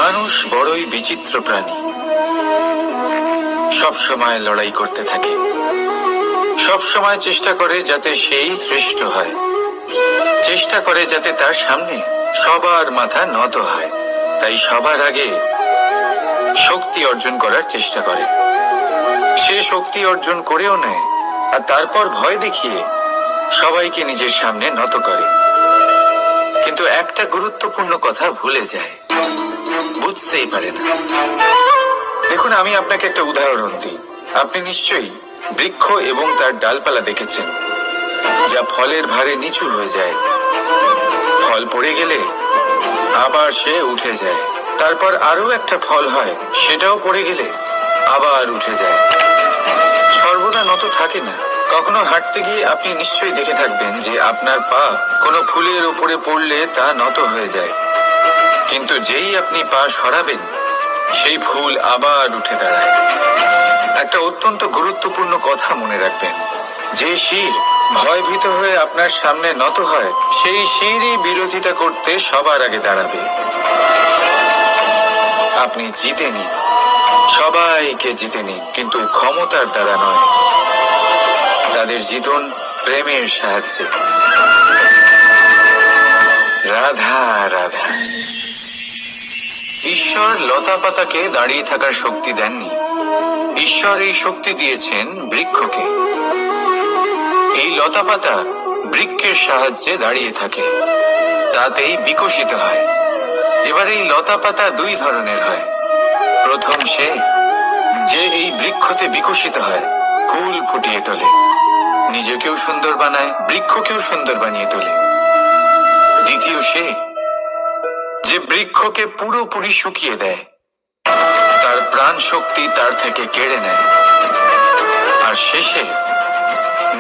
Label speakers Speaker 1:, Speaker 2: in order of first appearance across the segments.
Speaker 1: মানুষ বড়ই বিচিত্র প্রাণী। সব সময় লড়াই করতে থাকে, সব সময় চেষ্টা করে যাতে সেই শ্রেষ্ঠ হয়, চেষ্টা করে যাতে তার সামনে সবার মাথা নত হয়। তাই সবার আগে শক্তি অর্জন করার চেষ্টা করে। সে শক্তি অর্জন করেও নেয়, আর তারপর ভয় দেখিয়ে সবাইকে নিজের সামনে নত করে। কিন্তু একটা গুরুত্বপূর্ণ কথা ভুলে যায়, বুঝতেই পারে না। দেখুন, আমি আপনাকে একটা উদাহরণ দিই। আপনি নিশ্চয়ই বৃক্ষ এবং তার ডালপালা দেখেছেন, যা ফলের ভারে নিচু হয়ে যায়। ফল পড়ে গেলে আবার সে উঠে যায়, তারপর আরো একটা ফল হয়, সেটাও পড়ে গেলে আবার উঠে যায়। সর্বদা নত থাকে না। কখনো হাঁটতে গিয়ে আপনি নিশ্চয়ই দেখে থাকবেন যে আপনার পা কোনো ফুলের উপরে পড়লে তা নত হয়ে যায়, কিন্তু যেই আপনি পা সরাবেন সেই ফুল আবার উঠে দাঁড়ায়। একটা অত্যন্ত গুরুত্বপূর্ণ কথা মনে রাখবেন, যে শির ভয়ভীত হয়ে আপনার সামনে নত হয়, সেই শিরই বিরোধিতা করতে সবার আগে দাঁড়াবে। আপনি জিতে নিন, সবাইকে জিতে নিন, কিন্তু ক্ষমতার দ্বারা নয়। তাদের জিতুন প্রেমের সাহায্যে। রাধা রাধা। ঈশ্বর লতা পাতাকে দাঁড়িয়ে থাকার শক্তি দেননি, ঈশ্বর এই শক্তি দিয়েছেন বৃক্ষকে। এই লতা পাতা বৃক্ষের সাহায্যে দাঁড়িয়ে থাকে, তাতেই বিকশিত হয়। এবার এই লতা পাতা দুই ধরনের হয়। প্রথম সে যে এই বৃক্ষতে বিকশিত হয়, ফুল ফুটিয়ে তোলে, নিজেকেও সুন্দর বানায়, বৃক্ষকেও সুন্দর বানিয়ে তোলে। দ্বিতীয় সে যে বৃক্ষকে পুরোপুরি শুকিয়ে দেয়, তার প্রাণ শক্তি তার থেকে কেড়ে নেয়, আর শেষে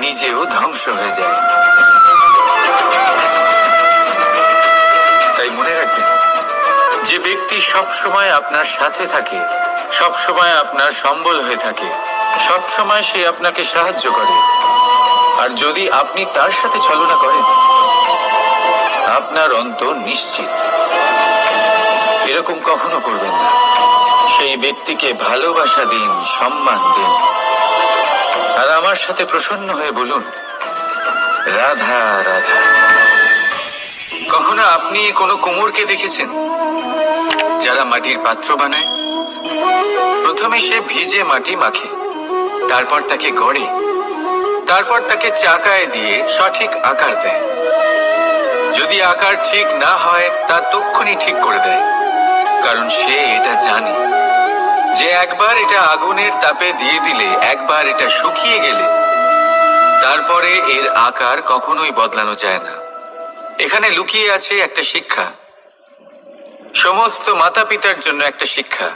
Speaker 1: নিজেও ধ্বংস হয়ে যায়। তাই মনে রাখবেন, যে ব্যক্তি সব সময় আপনার সাথে থাকে, সব সময় আপনার সম্বল হয়ে থাকে, সব সময় সে আপনাকে সাহায্য করে, আর যদি আপনি তার সাথে ছলনা করেন, আপনার অন্ত নিশ্চিত। এরকম কখনো করবেন না। সেই ব্যক্তিকে ভালোবাসা দিন, সম্মান দিন, আর আমার সাথে প্রসন্ন হয়ে বলুন, রাধা রাধা। কখনো আপনি কোনো কুমোরকে দেখেছেন যারা মাটির পাত্র বানায়? প্রথমে সে ভিজে মাটি মাখে, তারপর তাকে গড়ে, তারপর তাকে চাকায় দিয়ে সঠিক আকার দেয়। যদি আকার ঠিক না হয়, তা তক্ষুনি ঠিক করে দেয়, কারণ সে এটা জানে যে একবার এটা আগুনের তাপে দিয়ে দিলে, একবার এটা শুকিয়ে গেলে, তারপরে এর আকার কখনোই বদলানো যায় না। এখানে লুকিয়ে আছে একটা শিক্ষা, সমস্ত মাতা পিতার জন্য একটা শিক্ষা।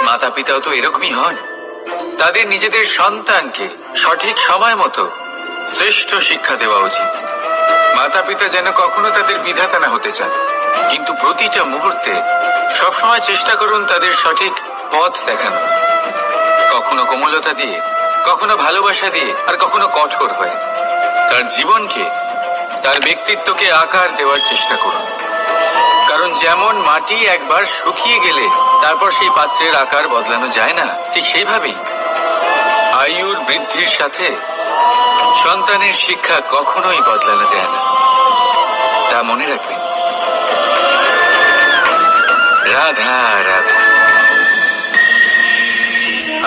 Speaker 1: মাতা পিতাও তো এরকমই হন। তাদের নিজেদের সন্তানকে সঠিক সময় মতো শ্রেষ্ঠ শিক্ষা দেওয়া উচিত। মাতা পিতা যেন কখনো তাদের বিধাতা না হতে চান, কিন্তু প্রতিটা মুহূর্তে সবসময় চেষ্টা করুন তাদের সঠিক পথ দেখানো। কখনো কোমলতা দিয়ে, কখনো ভালোবাসা দিয়ে, আর কখনো কঠোর হয়ে। তার জীবনকে, তার ব্যক্তিত্বকে আকার দেওয়ার চেষ্টা করুন, কারণ যেমন মাটি একবার শুকিয়ে গেলে তারপর সেই পাত্রের আকার বদলানো যায় না, ঠিক সেইভাবেই আয়ুর বৃদ্ধির সাথে সন্তানের শিক্ষা কখনোই বদলানো যায় না। তা মনে রাখবেন। রাধা রাধা।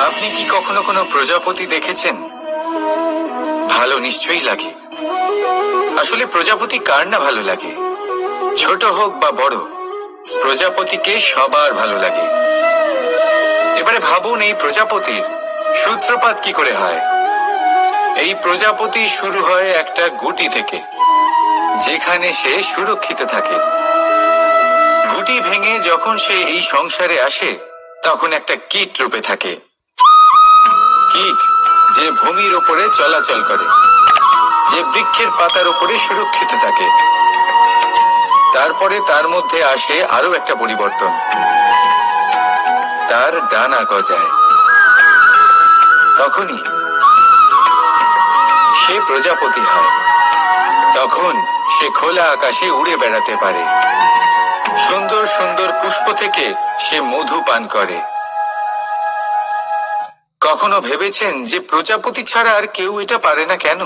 Speaker 1: আপনি কি কখনো কোনো প্রজাপতি দেখেছেন? ভালো নিশ্চয়ই লাগে। আসলে প্রজাপতি কার না ভালো লাগে? ছোট হোক বা বড়, প্রজাপতিকে সবার ভালো লাগে। এবারে ভাবুন, এই প্রজাপতির সূত্রপাত কি করে হয়? এই প্রজাপতি শুরু হয় একটা গুটি থেকে, যেখানে সে সুরক্ষিত থাকে। গুটি ভেঙে যখন সে এই সংসারে আসে, তখন একটা কীট রূপে থাকে। কীট যে ভূমির ওপরে চলাচল করে, যে বৃক্ষের পাতার ওপরে সুরক্ষিত থাকে। তারপরে তার মধ্যে আসে আরো একটা পরিবর্তন, তার ডানা গজায়। তখনই সে প্রজাপতি হয়। তখন সে খোলা আকাশে উড়ে বেড়াতে পারে। সুন্দর সুন্দর পুষ্প থেকে সে মধু পান করে। কখনো ভেবেছেন যে প্রজাপতি ছাড়া আর কেউ এটা পারে না কেন?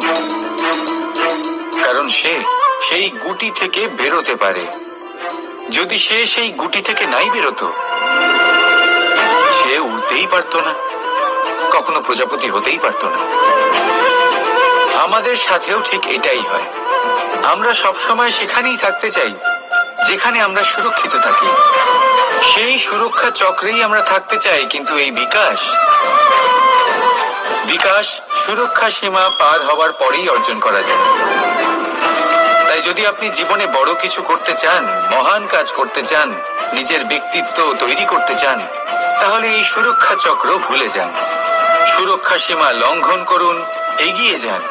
Speaker 1: কারণ সে সেই গুটি থেকে বেরোতে পারে। যদি সে সেই গুটি থেকে নাই বেরোতো, সে উড়তেই পারতো না, কখনো প্রজাপতি হতেই পারতো না। আমাদের সাথেও ঠিক এটাই হয়। আমরা সবসময় সেখানেই থাকতে চাই যেখানে আমরা সুরক্ষিত থাকি। সেই সুরক্ষা চক্রেই আমরা থাকতে চাই, কিন্তু এই বিকাশ সুরক্ষা সীমা পার হওয়ার পরেই অর্জন করা যায়। তাই যদি আপনি জীবনে বড় কিছু করতে চান, মহান কাজ করতে চান, নিজের ব্যক্তিত্ব তৈরি করতে চান, তাহলে এই সুরক্ষা চক্র ভুলে যান। সুরক্ষা সীমা লঙ্ঘন করুন, এগিয়ে যান,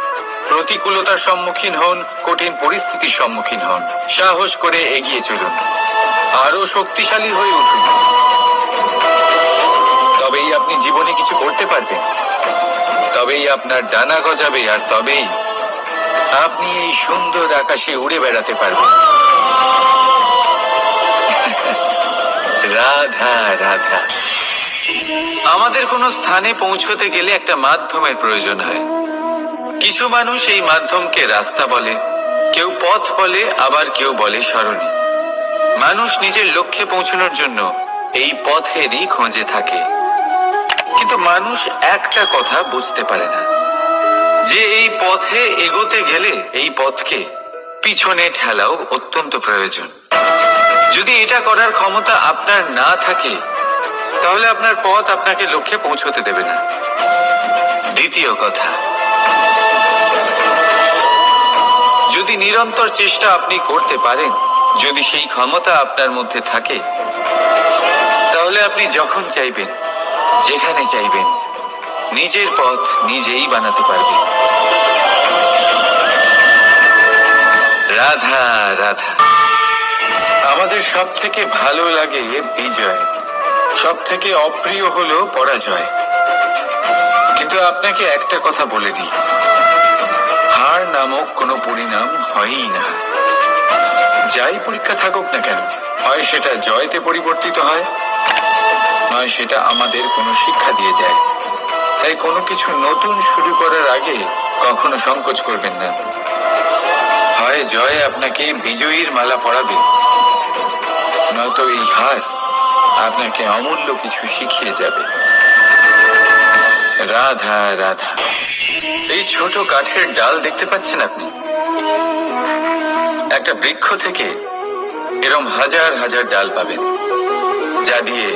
Speaker 1: প্রতিকূলতার সম্মুখীন হন, কঠিন পরিস্থিতির সম্মুখীন হন, সাহস করে এগিয়ে চলুন, আরো শক্তিশালী হয়ে উঠুন। তবেই আপনি জীবনে কিছু করতে পারবেন, তবেই আপনার ডানা গজাবে, আর তবেই আপনি এই সুন্দর আকাশে উড়ে বেড়াতে পারবেন। রাধা রাধা। আমাদের কোনো স্থানে পৌঁছতে গেলে একটা মাধ্যমের প্রয়োজন হয়। কিছু মানুষ এই মাধ্যমকে রাস্তা বলে, কেউ পথ বলে, আবার কেউ বলে সরণি। মানুষ নিজের লক্ষ্যে পৌঁছানোর জন্য এই পথেরই খোঁজে থাকে, কিন্তু মানুষ একটা কথা বুঝতে পারে না, যে এই পথে এগোতে গেলে এই পথকে পিছনে ঠেলাও অত্যন্ত প্রয়োজন। যদি এটা করার ক্ষমতা আপনার না থাকে, তাহলে আপনার পথ আপনাকে লক্ষ্যে পৌঁছতে দেবে না। দ্বিতীয় কথা, যদি নিরন্তর চেষ্টা আপনি করতে পারেন, যদি সেই ক্ষমতা আপনার মধ্যে থাকে, তাহলে আপনি যখন চাইবেন, যেখানে চাইবেন, নিজের পথ নিজেই বানাতে পারবেন। রাধা রাধা। আমাদের সব থেকে ভালো লাগে বিজয়, সব থেকে অপ্রিয় হলো পরাজয়। কিন্তু আপনাকে একটা কথা বলে দিই, হার নামক কোনো পরিণাম হয়ই না। যাই পরীক্ষা থাকুক না কেন, হয় সেটা জয়তে পরিবর্তিত হয়, নয় সেটা আমাদের কোনো শিক্ষা দিয়ে যায়। তাই কোনো কিছু নতুন শুরু করার আগে কখনো সংকোচ করবেন না। হয় জয় আপনাকে বিজয়ীর মালা পরাবে, নয়তো এই হার আপনাকে অমূল্য কিছু শিখিয়ে যাবে। রাধা রাধা। এই ছোট কাঠের ডাল দেখতে পাচ্ছেন আপনি? একটা বৃক্ষ থেকে এরম হাজার হাজার ডাল পাবেন, যা দিয়ে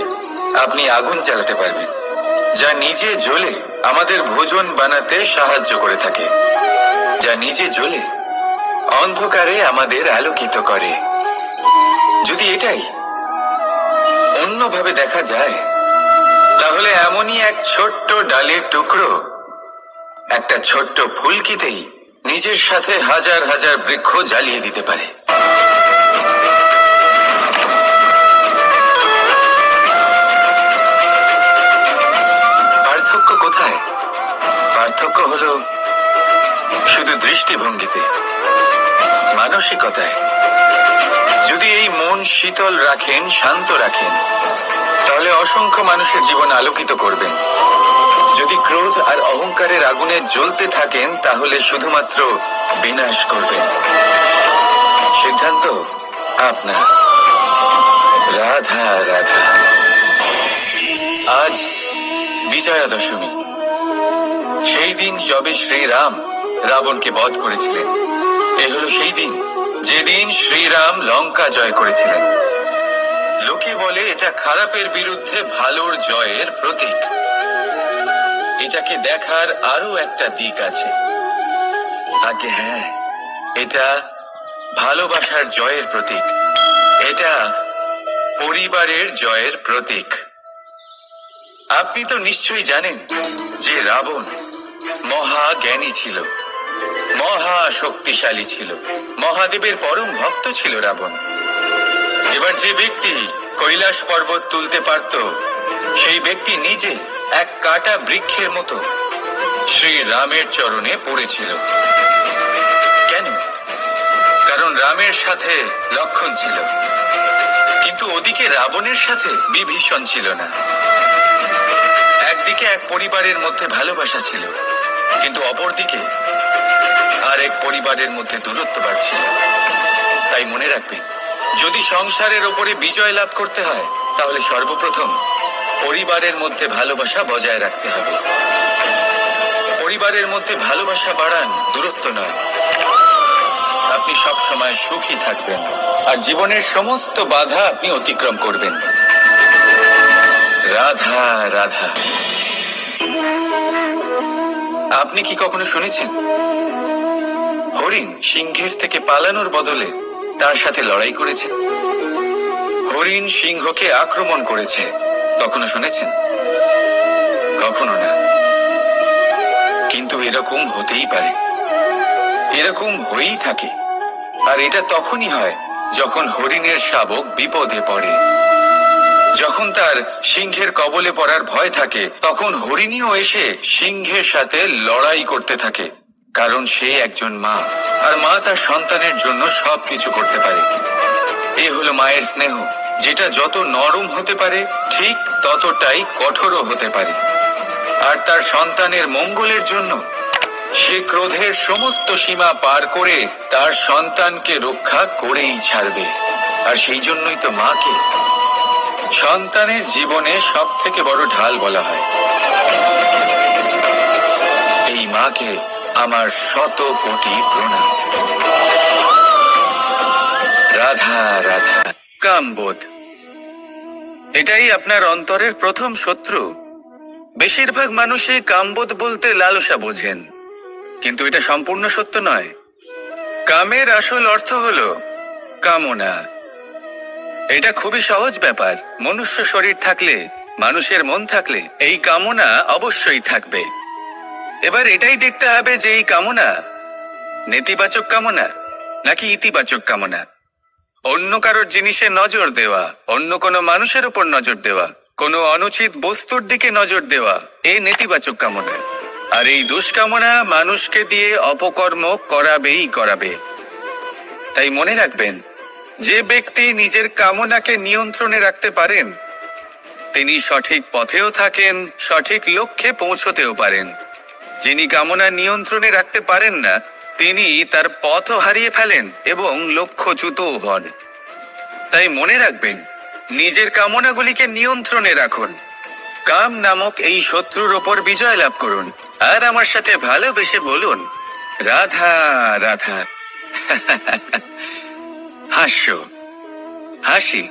Speaker 1: আপনি আগুন জ্বালাতে পারবেন, যা নিজে জ্বলে আমাদের ভোজন বানাতে সাহায্য করে থাকে, যা নিজে জ্বলে অন্ধকারে আমাদের আলোকিত করে। যদি এটাই অন্যভাবে দেখা যায়, তাহলে এমনই এক ছোট্ট ডালের টুকরো একটা ছোট্ট ফুলকিতেই নিজের সাথে হাজার হাজার বৃক্ষ জ্বালিয়ে দিতে পারে। পার্থক্য কোথায়? পার্থক্য হলো শুধু দৃষ্টিভঙ্গিতে, মানসিকতায়। যদি এই মন শীতল রাখেন, শান্ত রাখেন, তাহলে অসংখ্য মানুষের জীবন আলোকিত করবেন। যদি ক্রোধ আর অহংকারের আগুনে জ্বলতে থাকেন, তাহলে শুধুমাত্র বিনাশ করবেন। সিদ্ধান্ত আপনার। রাধা রাধা। আজ বিজয়া দশমী, সেই দিন যবে শ্রীরাম রাবণকে বধ করেছিলেন। এ হলো সেই দিন যেদিন শ্রীরাম লঙ্কা জয় করেছিলেন। লোকে বলে এটা খারাপের বিরুদ্ধে ভালোর জয়ের প্রতীক। এটাকে দেখার আরো একটা দিক আছে। আগে হ্যাঁ, এটা ভালোবাসার জয়ের প্রতীক, এটা পরিবারের জয়ের প্রতীক। আপনি তো নিশ্চয়ই জানেন যে রাবণ মহা জ্ঞানী ছিল, মহা শক্তিশালী ছিল, মহাদেবের পরম ভক্ত ছিল রাবণ। এবার যে ব্যক্তি কৈলাস পর্বত তুলতে পারত, সেই ব্যক্তি নিজে এক কাটা বৃক্ষের মতো শ্রী রামের চরণে পড়েছিল। কেন? কারণ রামের সাথে লক্ষণ ছিল। কিন্তু ওদিকে রাবণের সাথে বিভীষণ ছিল না। একদিকে এক পরিবারের মধ্যে ভালোবাসা ছিল, কিন্তু অপরদিকে আর এক পরিবারের মধ্যে দূরত্ব বাড়ছিল। তাই মনে রাখবেন, যদি সংসারের ওপরে বিজয় লাভ করতে হয় তাহলে সর্বপ্রথম পরিবারের মধ্যে ভালোবাসা বজায় রাখতে হবে। পরিবারের মধ্যে ভালোবাসা বাড়ান, দূরত্ব নয়। আপনি সব সময় সুখী থাকবেন আর জীবনের সমস্ত বাধা আপনি অতিক্রম করবেন। রাধা রাধা। আপনি কি কখনো শুনেছেন হরিণ সিংহের থেকে পালানোর বদলে তার সাথে লড়াই করেছে? হরিণ সিংহকে আক্রমণ করেছে, কখনো শুনেছেন? কখনো না। কিন্তু এরকম হতেই পারে, এরকম হয়েই থাকে। আর এটা তখনই হয় যখন হরিণের শাবক বিপদে পড়ে। যখন তার সিংহের কবলে পড়ার ভয় থাকে, তখন হরিণীও এসে সিংহের সাথে লড়াই করতে থাকে। কারণ সে একজন মা, আর মা তার সন্তানের জন্য সবকিছু করতে পারে। এ হলো মায়ের স্নেহ, যেটা যত নরম হতে পারে ঠিক ততটাই কঠোরও হতে পারে। আর তার সন্তানের মঙ্গলের জন্য সে ক্রোধের সমস্ত সীমা পার করে তার সন্তানকে রক্ষা করেই ছাড়বে। আর সেই জন্যই তো মাকে সন্তানের জীবনে সব থেকে বড় ঢাল বলা হয়। এই মাকে আমার শত কোটি প্রণাম। রাধা রাধা। কামবোধ, এটাই আপনার অন্তরের প্রথম শত্রু। বেশিরভাগ মানুষই কামবোধ বলতে লালসা বোঝেন, কিন্তু এটা সম্পূর্ণ সত্য নয়। কামের আসল অর্থ হলো কামনা। এটা খুবই সহজ ব্যাপার। মনুষ্য শরীর থাকলে, মানুষের মন থাকলে এই কামনা অবশ্যই থাকবে। এবার এটাই দেখতে হবে যে এই কামনা নেতিবাচক কামনা নাকি ইতিবাচক কামনা। অন্য কারোর জিনিসে নজর দেওয়া, অন্য কোনো মানুষের উপর নজর দেওয়া, কোনো অনুচিত বস্তুর দিকে নজর দেওয়া, এই নেতিবাচক কামনা। আর এই দুষ্কামনা মানুষকে দিয়ে অপকর্ম করাবেই করাবে। তাই মনে রাখবেন, যে ব্যক্তি নিজের কামনাকে নিয়ন্ত্রণে রাখতে পারেন তিনি সঠিক পথেও থাকেন, সঠিক লক্ষ্যে পৌঁছতেও পারেন। যিনি কামনা নিয়ন্ত্রণে রাখতে পারেন না তিনি তার পথও হারিয়ে ফেলেন এবং লক্ষ্যচ্যুতও হন। তাই মনে রাখবেন, নিজের কামনাগুলিকে নিয়ন্ত্রণে রাখুন। কাম নামক এই শত্রুর ওপর বিজয় লাভ করুন। আর আমার সাথে ভালোবেসে বলুন, রাধা রাধা। হাস্য, হাসি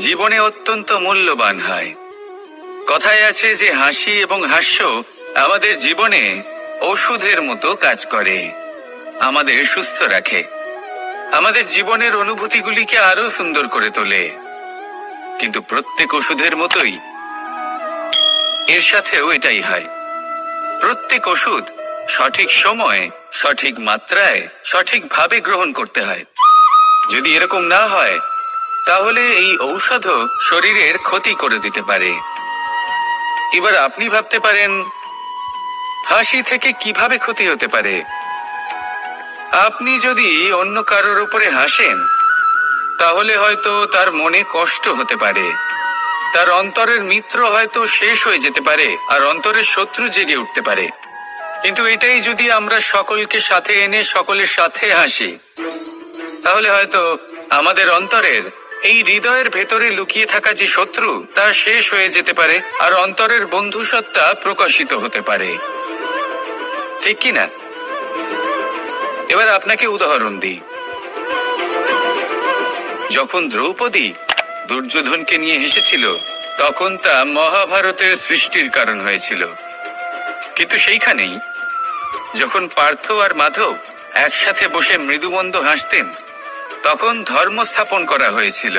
Speaker 1: জীবনে অত্যন্ত মূল্যবান হয়। কথায় আছে যে হাসি এবং হাস্য আমাদের জীবনে ওষুধের মতো কাজ করে, আমাদের সুস্থ রাখে, আমাদের জীবনের অনুভূতিগুলিকে আরো সুন্দর করে তোলে। কিন্তু প্রত্যেক ওষুধের মতোই এর সাথেও এটাই হয়। প্রত্যেক ওষুধ সঠিক সময়ে, সঠিক মাত্রায়, সঠিকভাবে গ্রহণ করতে হয়। যদি এরকম না হয় তাহলে এই ঔষধও শরীরের ক্ষতি করে দিতে পারে। এবার আপনি ভাবতে পারেন, হাসি থেকে কিভাবে ক্ষতি হতে পারে? আপনি যদি অন্য কারোর উপরে হাসেন তাহলে হয়তো তার মনে কষ্ট হতে পারে, তার অন্তরের মিত্র হয়তো শেষ হয়ে যেতে পারে, আর অন্তরের শত্রু জেগে উঠতে পারে। কিন্তু এটাই যদি আমরা সকলকে সাথে এনে সকলের সাথে হাসি, তাহলে হয়তো আমাদের অন্তরের এই হৃদয়ের ভেতরে লুকিয়ে থাকা যে শত্রু তা শেষ হয়ে যেতে পারে, আর অন্তরের বন্ধুসত্তা প্রকাশিত হতে পারে। ঠিক কি না? এবার আপনাকে উদাহরণ দিই। যখন দ্রৌপদী দুর্যোধনকে নিয়ে হেসেছিল তখন তা মহাভারতের সৃষ্টির কারণ হয়েছিল। কিন্তু সেইখানেই যখন পার্থ আর মাধব একসাথে বসে মৃদুমন্দ হাসতেন তখন ধর্ম স্থাপন করা হয়েছিল।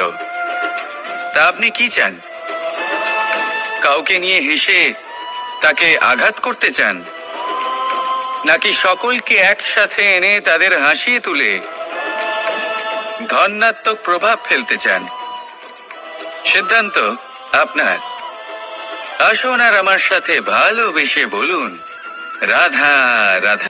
Speaker 1: তা আপনি কি চান? কাউকে নিয়ে হেসে তাকে আঘাত করতে চান, নাকি সকলকে একসাথে এনে তাদের হাসিয়ে তুলে ধনাত্মক প্রভাব ফেলতে চান? সিদ্ধান্ত আপনার। আসুন আর আমার সাথে ভালোবেসে বলুন, রাধা রাধা।